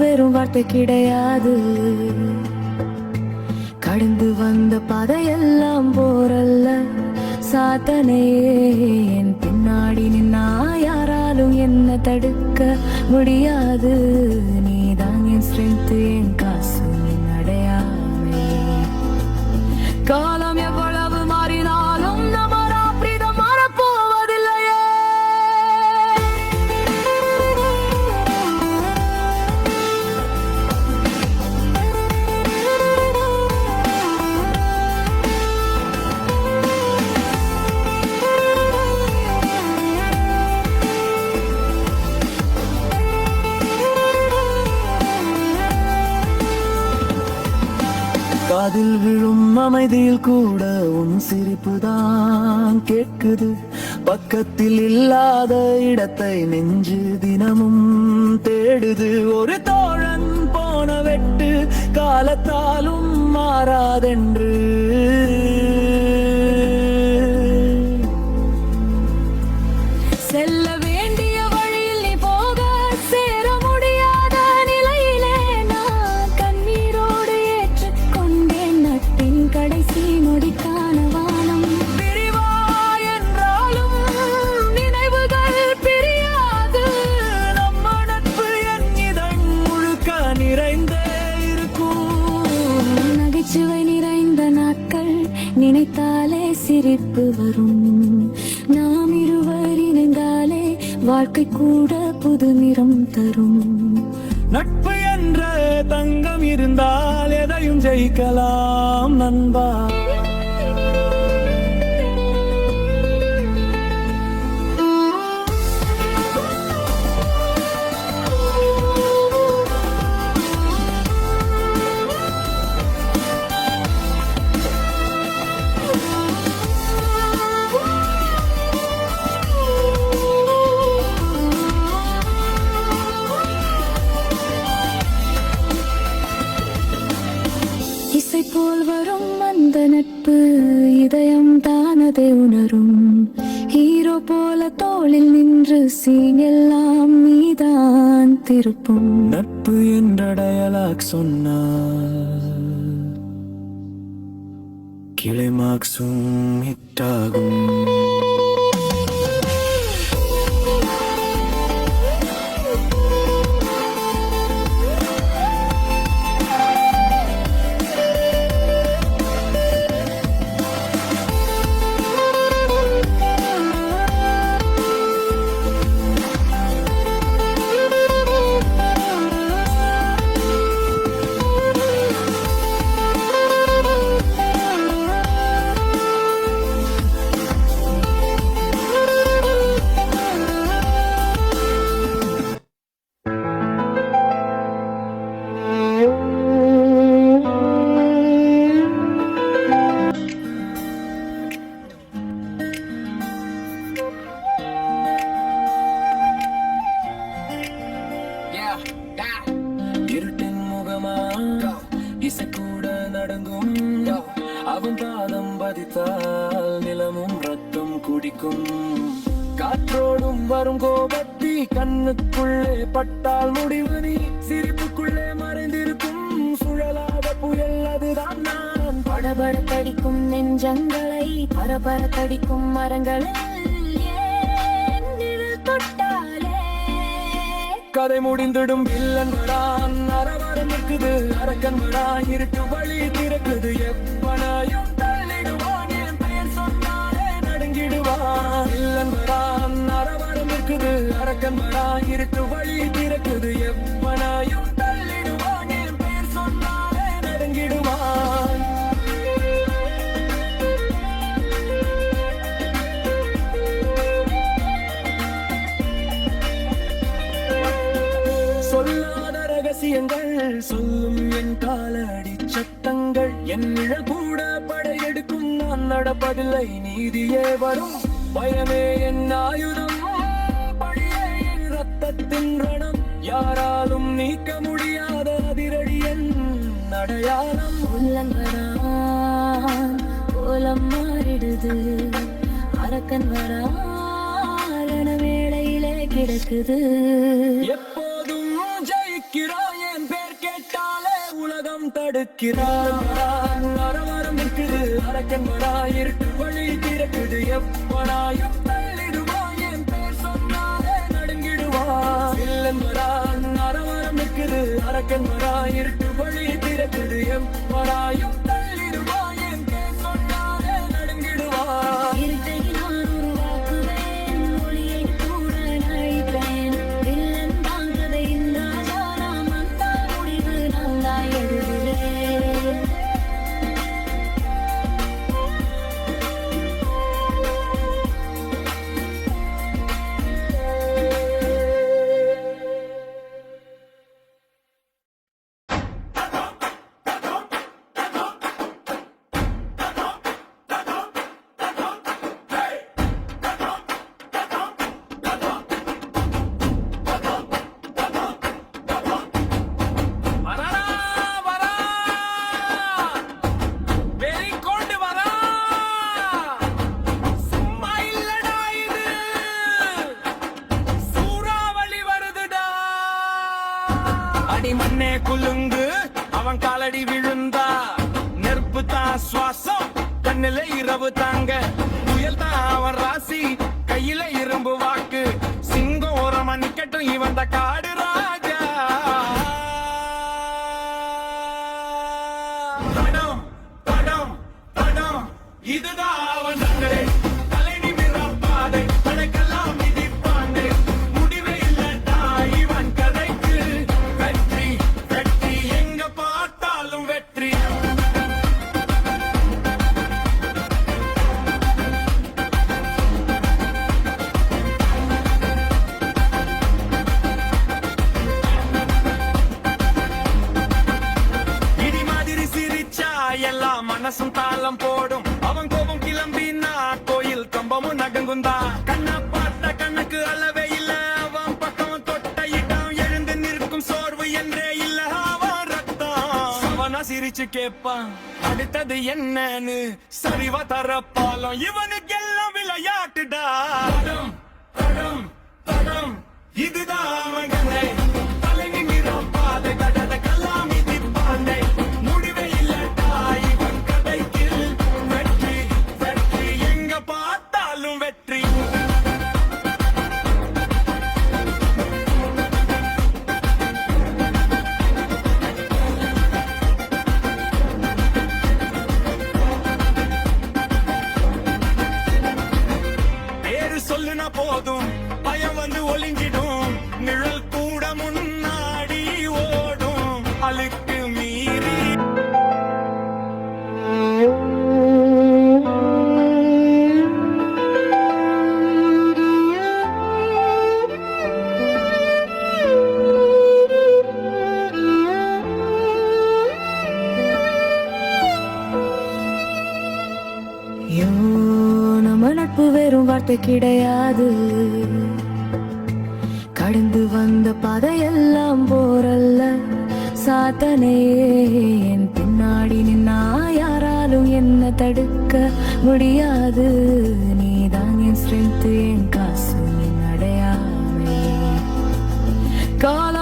வெறும் வார்த்தை கிடையாது. கடந்து வந்த பாதையெல்லாம் போரல்ல சாத்தனையே. என் பின்னாடி நின்னா யாராலும் என்ன தடுக்க முடியாது. நீதான் என் ஸ்ட்ரென்த், என் காசு, என் அடையாளமே. காலம் எவ்வளவு மாறினாலும் நம்ம பிரீதம் மாறப்போவதில்லையே. காதில் விழும் அமைதியில் கூட உன் சிரிப்பு தான் கேட்குது. பக்கத்தில் இல்லாத இடத்தை நெஞ்சு தினமும் தேடுது. ஒரு தோழன் போன வெட்டு காலத்தாலும் மாறாதென்று செல்ல வேண்டிய வழியில் நீ போக சேர முடியாத நிலையிலே நான் கண்ணீரோடு ஏற்றுக்கொண்டேன் நட்பின் கடைசி நொடிக்கான வானம். பிரிவா என்றாலும் நினைவுகள் பிரியாது. நம்ம நட்பு என் இதழ் முழுக்க நிறைந்தே இருக்கும். நகைச்சுவை நிறைந்த நாட்கள் நினைத்தாலே சிரிப்பு வரும். நாம் இருவர் இணைந்தாலே வாழ்க்கை கூட புது நிறம் தரும். நட்பு என்ற தங்கம் இருந்தால் எதையும் ஜெயிக்கலாம் நண்பா. இசை போல் வரும் அந்த நட்பு இதயம் தானதை உணரும். ஹீரோ போல தோளில் நின்று சீன் எல்லாம் நீதான் திருப்பும். நட்பு என்ற டயலாக் சொன்னால் கிளைமாக்ஸும் ஹிட்டாகும். இருட்டின் முகமா இசை கூட நடங்கும். அவன் பாதம் பதித்தால் நிலமும் ரத்தம் குடிக்கும். காற்றோடும் வரும் கோபத்தி கண்ணுக்குள்ளே பட்டால் முடிவு நீ. சிரிப்புக்குள்ளே மறைந்திருக்கும் சுழலாத புயல் அதுதான் நான். படபட தடிக்கும் நெஞ்சங்களை பரபர தடிக்கும் மரங்களை தொட்டாலே கதை முடிந்திடும். வில்லன் வரான் அரவரம் இருக்குது. அரக்கன் வரா இருட்டு வழி திறக்குது. எப்பனையும் தள்ளிடுவான் என் பெயர் சொன்னாலே நடுங்கிடுவான். வில்லன் வரான் அரவரம் இருக்குது. அரக்கன் வரா இருட்டு வழி திறக்குது. எப்பனையும் தள்ளிடுவான் என் பெயர் சொன்னாலே நடுங்கிடுவான். சொல்லாத ரகசியங்கள் சொல்லும் என் காலடி சட்டங்கள். என் நிழல் கூட படையெடுக்கும். நான் நடப்பதில்லை நீதியே வரும். பயமே என் ஆயுதம், பழியே என் ரத்தத்தின் ரணம். யாராலும் நீக்க முடியாத அதிரடி என் அடையாளம். உள்ளங்கரான் கோலம் மாறிடுது. அரக்கன் வரான வேளையிலே கிடக்குது. எப்போதும் ஜெயிக்கிறாயே தடுக்கிறான். அரவாரம் நிற்குது அரக்கன் வரா, இருட்டு வழி திறக்குது எப்பனாயும் தள்ளிடுவான். என் பேர் சொன்னாலே நடுங்கிடுவான். வில்லன் வரா, அரவாரம் நிற்குது அரக்கன் வரா, இருட்டு வழி திறக்குது எப்பனாயும் தள்ளிடுவான். என் பேர் சொன்னாலே நடுங்கிடுவான். இருட்டை நான் உருவாக்குவேன், ஒளியை கூட அழிப்பேன். வில்லன் தான் கதையின் ராஜா, நாம் அந்த முடிவு நான் தான் எழுதுவேன். வரடா, வரா. வெறிக்கொண்டு வரா. சும்மா இல்லடா இது. சூறாவளி வருதுடா. அடி மண்ணே குலுங்கு, அவன் காலடி விழுந்தா. நெருப்பு தான் சுவாசம், கண்ணில இரவு தாங்க. புயல் தான் அவன் ராசி, கையில இரும்பு வாக்கு. சிங்கம் ஓரமா நிக்கட்டும், இவன் தான் காடு ராஜா. தடம், தடம், தடம், இதுதான் அவன் நகரே. தலை நிமிர பாதை, தடைக்கெல்லாம் மிதிப்பாண்டே. முடிவே இல்லடா இவன் கதைக்கு. வெற்றி, வெற்றி, எங்க பார்த்தாலும் வெற்றி. இடி மாதிரி சிரிச்சா எல்லாம் மனசும் தாளம் போடும். அவன் கோபம் கிளம்பினா கோயில் கம்பமும் நகங்குந்தா. கண்ண பார்த்த கண்ணுக்கு அளவே இல்ல, அவன் பக்கம் தொட்ட இடம் எழுந்து நிற்கும் சோர்வு என்றே இல்ல. அவன் ரத்தம் அவனா சிரிச்சு கேட்பான், அடுத்தது என்னன்னு சரிவா தரப்பாலும். இவனுக்கு எல்லாம் விளையாட்டுடா. தடம், தடம், தடம், இதுதான் அவன் கதை. தலை நிமிர பாதை, தடதெல்லாம் மிதிப்பாண்டே. முடிவே இல்லடா இவன் கதைக்கு. வெற்றி, வெற்றி, எங்க பார்த்தாலும் வெற்றி. பேரு சொல்லுனா போதும், பயம் வந்து ஒளிஞ்சிடும். நிழல் கூட முன்னாடி ஓடும். அழுக்கு மீறி ஐயோ, நம்ம நட்பு வெறும் வார்த்தை கிடையாது. கடந்து வந்த பாதையெல்லாம் போரல்ல. சாத்தனே என் பின்னாடி நின்னா யாராலும் என்ன தடுக்க முடியாது. நீதான் என் ஸ்ட்ரென்த், என் காசு, என் அடையாமை. கால